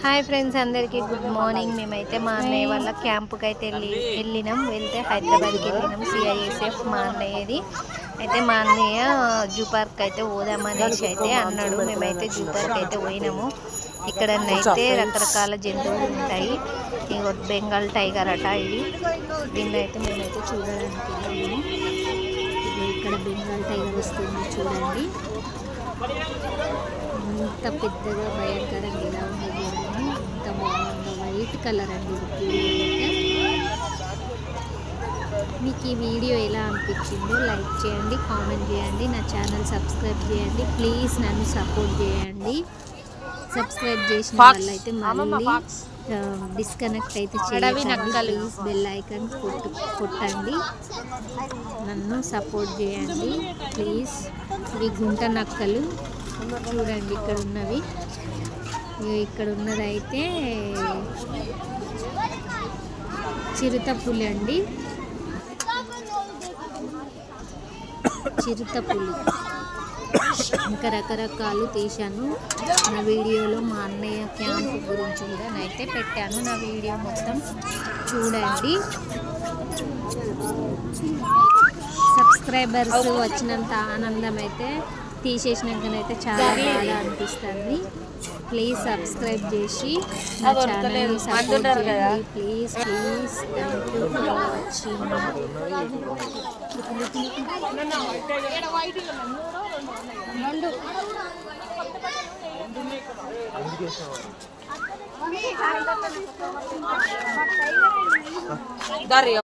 Hi friends, అందరికీ good morning. మేమైతే మా అన్నయ్య వాళ్ళ క్యాంపుకి అయితే వెళ్తే హైదరాబాద్కి వెళ్ళినాం. సిఐఎస్ఎఫ్ మా అన్నయ్యది అయితే. మా అన్నయ్య జూ పార్క్ అయితే పోదామనేసి అయితే అన్నాడు. మేమైతే జూ పార్క్ అయితే పోయినాము. ఇక్కడనైతే రకరకాల జంతువులు ఉంటాయి. ఇంకో బెంగాల్ టైగర్ అట ఇది. దీన్ని అయితే మేమైతే చూడడానికి వెళ్ళాము. ఇక్కడ బెంగాల్ టైగర్ వస్తుంది చూడండి. ఇంత పెద్దగా భయంకరంగా ఇలా ఉంది చూడండి. ఇంత బాగుంది, వైట్ కలర్ అండి ఇది. మీకు ఈ వీడియో ఎలా అనిపించిందో లైక్ చేయండి, కామెంట్ చేయండి, నా ఛానల్ సబ్స్క్రైబ్ చేయండి. ప్లీజ్ నన్ను సపోర్ట్ చేయండి. సబ్స్క్రైబ్ చేసిన వాళ్ళైతే మళ్ళీ డిస్కనెక్ట్ అయితే చేయండి. ప్లీజ్ బెల్ ఐకాన్ కొట్టండి. నన్ను సపోర్ట్ చేయండి ప్లీజ్. ఇవి గుంట నక్కలు చూడండి ఇక్కడ ఉన్నవి. ఇక్కడ ఉన్నదైతే చిరుతపులి అండి. చిరుతపులి ఇంకా రకరకాలు తీశాను నా వీడియోలో. మా అన్నయ్య క్యాంప్ గురించి కూడా అయితే పెట్టాను. నా వీడియో మొత్తం చూడండి. సబ్స్క్రైబర్స్ వచ్చినంత ఆనందం అయితే తీసేసినాకనైతే చాలా బాగా అనిపిస్తుంది. ప్లీజ్ సబ్స్క్రైబ్ చేసి నా ఛానల్ని సపోర్ట్ చేయండి. Please please. Thank you for watching.